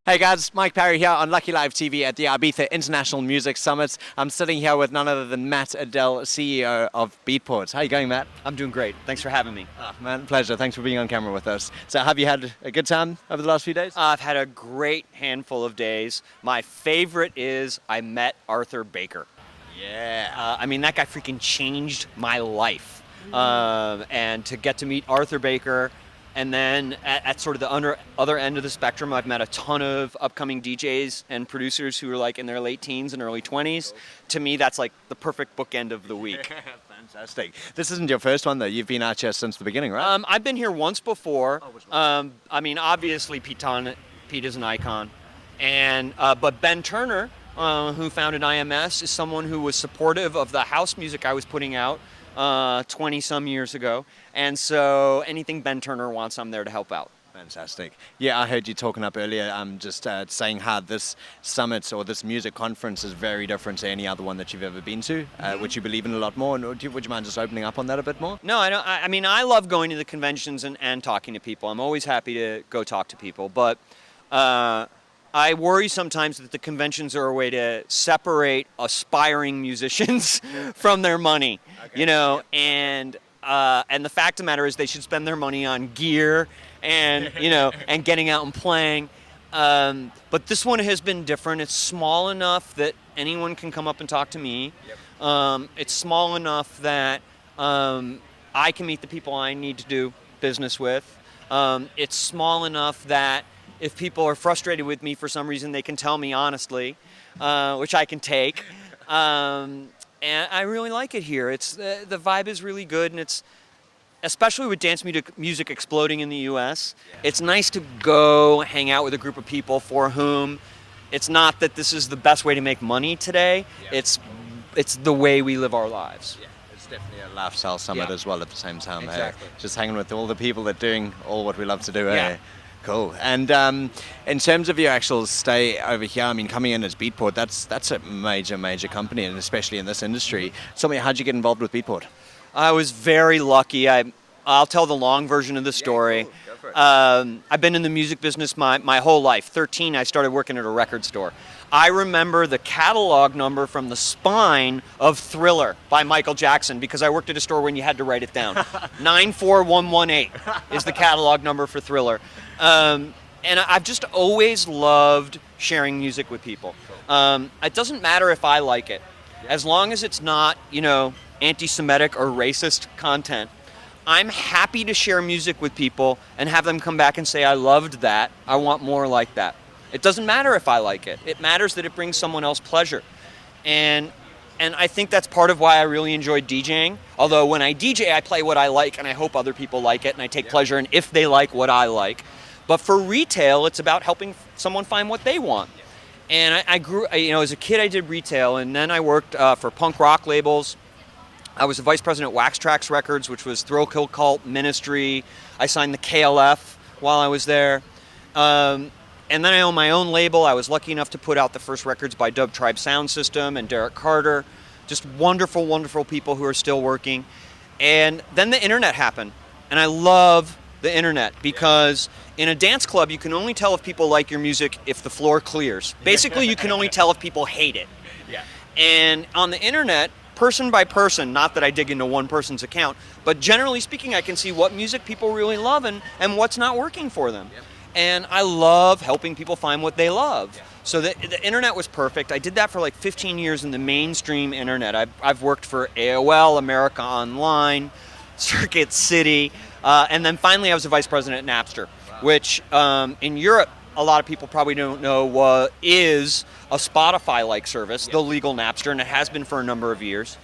Hey guys, Mike Parry here on Lucky Live TV at the Ibiza International Music Summit. I'm sitting here with none other than Matt Adell, CEO of Beatport. How are you going, Matt? I'm doing great. Thanks for having me. Man, pleasure. Thanks for being on camera with us. So have you had a good time over the last few days? I've had a great handful of days. My favorite is I met Arthur Baker. Yeah. That guy freaking changed my life. And to get to meet Arthur Baker, and then at sort of the other end of the spectrum, I've met a ton of upcoming DJs and producers who are like in their late teens and early 20s. To me, that's like the perfect bookend of the week. Fantastic. This isn't your first one, though. You've been out here since the beginning, right? I've been here once before. Oh, which one? Obviously, Pete is an icon. But Ben Turner, who founded IMS, is someone who was supportive of the house music I was putting out 20-some years ago. And so anything Ben Turner wants, I'm there to help out. Fantastic. Yeah, I heard you talking up earlier, just saying how this summit or this music conference is very different to any other one that you've ever been to, which you believe in a lot more. And would you mind just opening up on that a bit more? No, I don't. I love going to the conventions and talking to people. I'm always happy to go talk to people. But I worry sometimes that the conventions are a way to separate aspiring musicians from their money, and the fact of the matter is they should spend their money on gear and, and getting out and playing. But this one has been different. It's small enough that anyone can come up and talk to me. Yep. It's small enough that I can meet the people I need to do business with. It's small enough that if people are frustrated with me for some reason, they can tell me honestly, which I can take. And I really like it here. It's the vibe is really good, and it's especially with dance music exploding in the U.S. It's nice to go hang out with a group of people for whom it's not that this is the best way to make money today. Yeah. It's the way we live our lives. Yeah, it's definitely a lifestyle summit as well at the same time. Exactly. Just hanging with all the people that are doing all what we love to do. Yeah. Cool. And in terms of your actual stay over here, coming in as Beatport, that's a major company, and especially in this industry. Tell me, how'd you get involved with Beatport? I was very lucky. I'll tell the long version of the story. Yeah, cool. Go for it. I've been in the music business my whole life. 13, I started working at a record store. I remember the catalog number from the spine of Thriller by Michael Jackson because I worked at a store when you had to write it down. 94118 is the catalog number for Thriller. And I've just always loved sharing music with people. It doesn't matter if I like it. As long as it's not, anti-Semitic or racist content, I'm happy to share music with people and have them come back and say, I loved that. I want more like that. It doesn't matter if I like it. It matters that it brings someone else pleasure. And I think that's part of why I really enjoy DJing. Although when I DJ, I play what I like, and I hope other people like it, and I take pleasure in if they like what I like. But for retail, it's about helping someone find what they want. And I grew, as a kid, I did retail, and then I worked for punk rock labels. I was the vice president at Wax Trax Records, which was Thrill Kill Cult, Ministry. I signed the KLF while I was there. And then I owned my own label. I was lucky enough to put out the first records by Dub Tribe Sound System and Derek Carter. Just wonderful, wonderful people who are still working. And then the internet happened. And I love the internet because in a dance club, you can only tell if people like your music if the floor clears. Basically, you can only tell if people hate it. Yeah. And on the internet, person by person, not that I dig into one person's account, but generally speaking, I can see what music people really love and what's not working for them. Yep. And I love helping people find what they love. Yeah. So the internet was perfect. I did that for like 15 years in the mainstream internet. I've worked for AOL, America Online, Circuit City, and then finally I was a vice president at Napster, which in Europe, a lot of people probably don't know is a Spotify-like service, the legal Napster, and it has been for a number of years.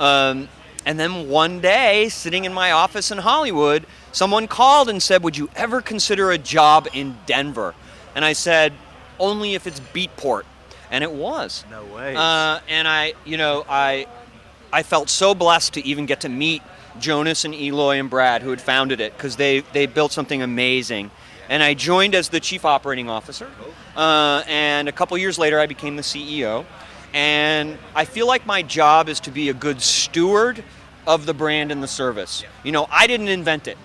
And then one day, sitting in my office in Hollywood, someone called and said, would you ever consider a job in Denver? And I said, only if it's Beatport. And it was. No way. And I felt so blessed to even get to meet Jonas and Eloy and Brad, who had founded it, because they built something amazing. And I joined as the chief operating officer. And a couple years later, I became the CEO. And I feel like my job is to be a good steward of the brand and the service. I didn't invent it.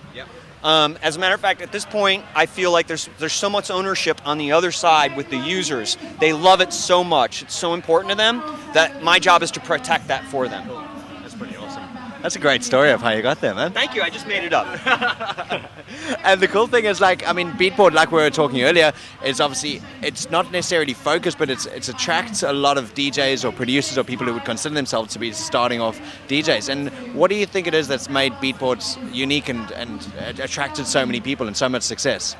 As a matter of fact, at this point, I feel like there's so much ownership on the other side with the users. They love it so much. It's so important to them that my job is to protect that for them. That's pretty awesome. That's a great story of how you got there, man. Thank you. I just made it up. And the cool thing is, like, I mean, Beatport, like we were talking earlier, is obviously, it's not necessarily focused, but it attracts a lot of DJs or producers or people who would consider themselves to be starting off DJs. And what do you think it is that's made Beatport unique and attracted so many people and so much success?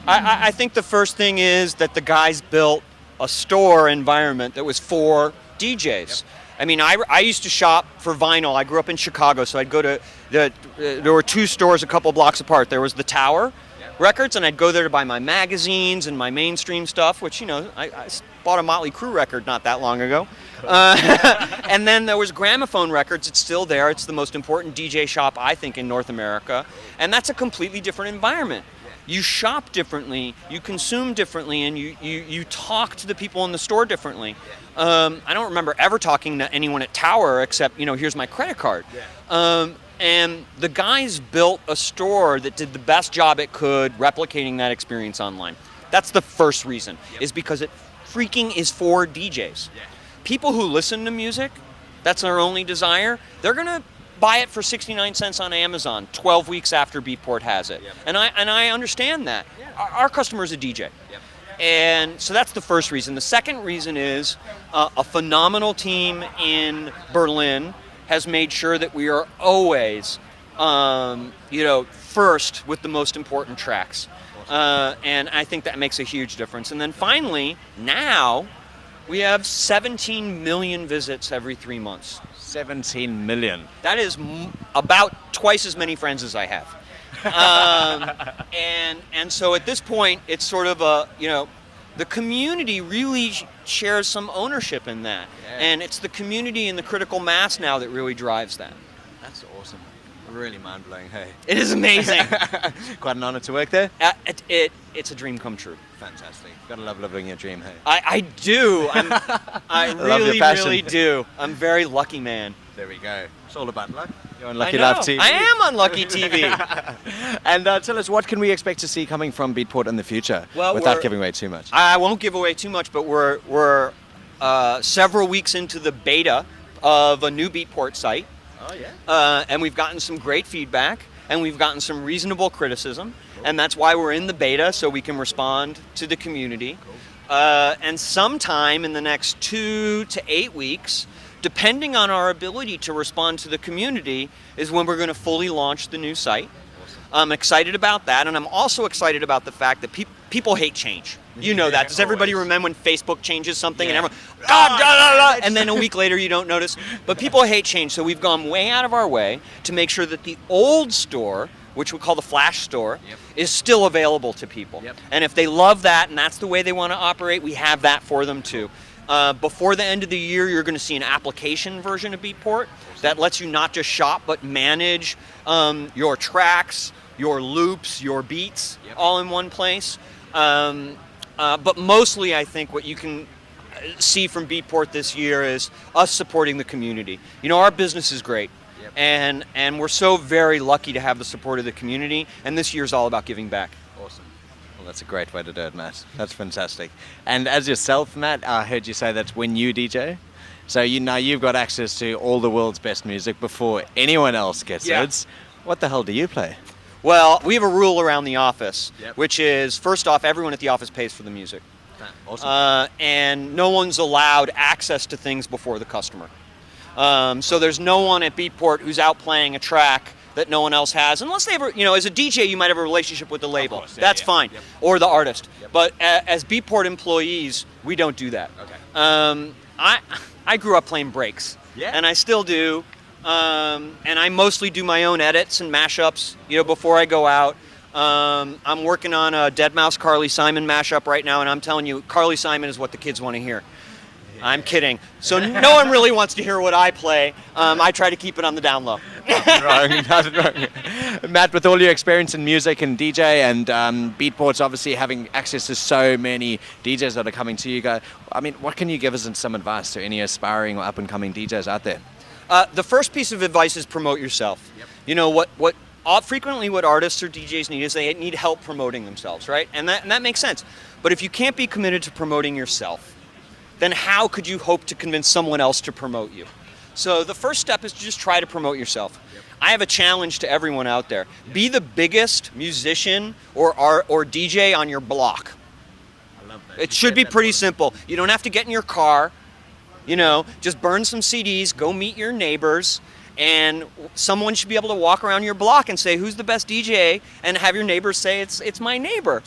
I think the first thing is that the guys built a store environment that was for DJs. Yep. I mean, I used to shop for vinyl. I grew up in Chicago, so I'd go to there were two stores a couple blocks apart. There was the Tower Records, and I'd go there to buy my magazines and my mainstream stuff, which, you know, I bought a Motley Crue record not that long ago. And then there was Gramophone Records. It's still there. It's the most important DJ shop, I think, in North America. And that's a completely different environment. You shop differently, you consume differently, and you talk to the people in the store differently. I don't remember ever talking to anyone at Tower except, you know, here's my credit card. And the guys built a store that did the best job it could replicating that experience online. That's the first reason, is because it freaking is for DJs. People who listen to music, that's their only desire, they're gonna buy it for 69 cents on Amazon 12 weeks after Beatport has it. And I understand that. Our customer is a DJ. And so that's the first reason. The second reason is a phenomenal team in Berlin has made sure that we are always, you know, first with the most important tracks. And I think that makes a huge difference. And then finally, now we have 17 million visits every 3 months. 17 million. That is about twice as many friends as I have. And so at this point, it's sort of a, you know, the community really shares some ownership in that. And it's the community and the critical mass now that really drives that. That's awesome. Really mind-blowing, hey. It is amazing. Quite an honor to work there. It's a dream come true. Fantastic. Gotta love living your dream, hey. I do. I really do. I'm a very lucky man. There we go. It's all about luck. You're on Lucky Life TV. I am on Lucky TV. And tell us, what can we expect to see coming from Beatport in the future? Well, without giving away too much. I won't give away too much, but we're several weeks into the beta of a new Beatport site. Oh, yeah. And we've gotten some great feedback, and we've gotten some reasonable criticism, and that's why we're in the beta, so we can respond to the community. And sometime in the next 2 to 8 weeks, depending on our ability to respond to the community, is when we're going to fully launch the new site. I'm excited about that, and I'm also excited about the fact that people hate change. You know that. Does everybody remember when Facebook changes something and everyone, God, and then a week later you don't notice? But people hate change, so we've gone way out of our way to make sure that the old store, which we call the Flash store, is still available to people. And if they love that and that's the way they want to operate, we have that for them too. Before the end of the year, you're going to see an application version of Beatport that lets you not just shop, but manage your tracks, your loops, your beats, all in one place. But mostly, I think what you can see from Beatport this year is us supporting the community. You know, our business is great, and we're so very lucky to have the support of the community, and this year's all about giving back. Awesome. Well, that's a great way to do it, Matt. That's fantastic. And as yourself, Matt, I heard you say that's when you DJ. So now you've got access to all the world's best music before anyone else gets it. What the hell do you play? Well, we have a rule around the office, which is, first off, everyone at the office pays for the music. Awesome. And no one's allowed access to things before the customer. So there's no one at Beatport who's out playing a track that no one else has, unless they ever, you know, as a DJ, you might have a relationship with the label. That's fine, or the artist. But as Beatport employees, we don't do that. I grew up playing breaks, and I still do. And I mostly do my own edits and mashups, you know, before I go out. I'm working on a deadmau5 Carly Simon mashup right now, and I'm telling you, Carly Simon is what the kids want to hear. I'm kidding. So no one really wants to hear what I play. I try to keep it on the down low. Nothing wrong. Matt, with all your experience in music and DJ and Beatport's obviously having access to so many DJs that are coming to you guys, I mean, what can you give us in some advice to any aspiring or up-and-coming DJs out there? The first piece of advice is promote yourself. You know, what frequently what artists or DJs need is they need help promoting themselves, right? And that makes sense. But if you can't be committed to promoting yourself, then how could you hope to convince someone else to promote you? So the first step is to just try to promote yourself. Yep. I have a challenge to everyone out there. Yep. Be the biggest musician or DJ on your block. I love that. It should be pretty simple. You don't have to get in your car. Just burn some CDs, go meet your neighbors, and someone should be able to walk around your block and say, who's the best DJ? And have your neighbors say, it's my neighbor.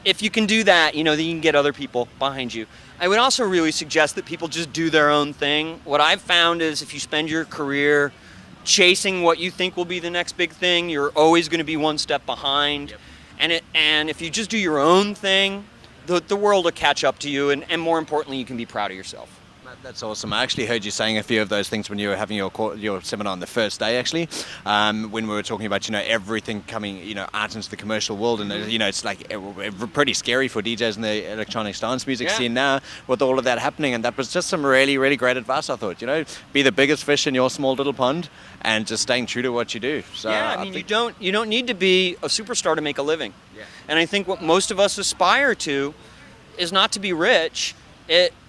If you can do that, then you can get other people behind you. I would also really suggest that people just do their own thing. What I've found is if you spend your career chasing what you think will be the next big thing, you're always going to be one step behind. Yep. And if you just do your own thing, the world will catch up to you, and more importantly, you can be proud of yourself. That's awesome. I actually heard you saying a few of those things when you were having your seminar on the first day, actually, when we were talking about everything coming out into the commercial world, and it's like pretty scary for DJs in the electronic dance music scene now with all of that happening. And that was just some really, really great advice. I thought, be the biggest fish in your small little pond, and just staying true to what you do. So yeah, I think you don't need to be a superstar to make a living. Yeah. And I think what most of us aspire to is not to be rich.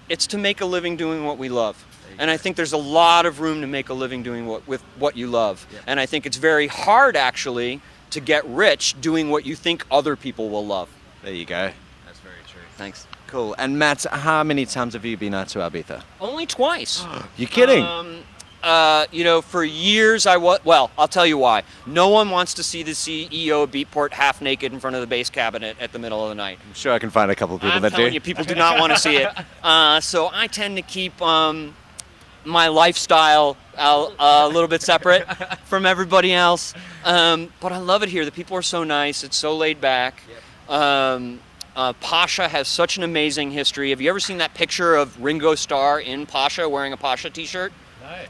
It's to make a living doing what we love. And I think there's a lot of room to make a living doing what you love. Yep. And I think it's very hard, actually, to get rich doing what you think other people will love. There you go. That's very true. Thanks. Cool. And Matt, how many times have you been out to Ibiza? Only twice. You kidding? For years I'll tell you why. No one wants to see the CEO of Beatport half naked in front of the bass cabinet at the middle of the night. I'm sure I can find a couple of people that do. I'm telling you, people do not want to see it. So I tend to keep my lifestyle a little bit separate from everybody else. But I love it here. The people are so nice. It's so laid back. Yep. Pasha has such an amazing history. Have you ever seen that picture of Ringo Starr in Pasha wearing a Pasha t-shirt?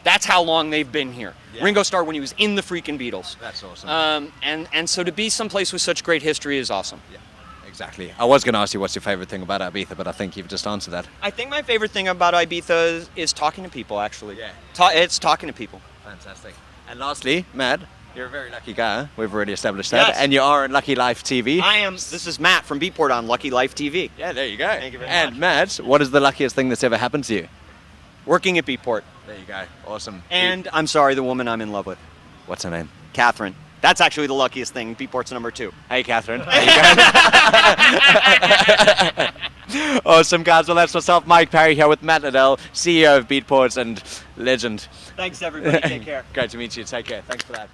That's how long they've been here. Yeah. Ringo Starr when he was in the freaking Beatles. That's awesome. And so to be someplace with such great history is awesome. Yeah, exactly. I was going to ask you what's your favorite thing about Ibiza, but I think you've just answered that. I think my favorite thing about Ibiza is talking to people, actually. Yeah. It's talking to people. Fantastic. And lastly, Matt, you're a very lucky guy. We've already established that. Yes. And you are on Lucky Life TV. I am. This is Matt from Beatport on Lucky Life TV. Yeah, there you go. Thank you very much. And Matt, what is the luckiest thing that's ever happened to you? Working at Beatport. There you go. Awesome. And I'm sorry, the woman I'm in love with. What's her name? Catherine. That's actually the luckiest thing. Beatport's number 2. Hey, Catherine. There you go. Awesome, guys. Well, that's myself, Mike Parry, here with Matt Adell, CEO of Beatport and legend. Thanks, everybody. Take care. Great to meet you. Take care. Thanks for that.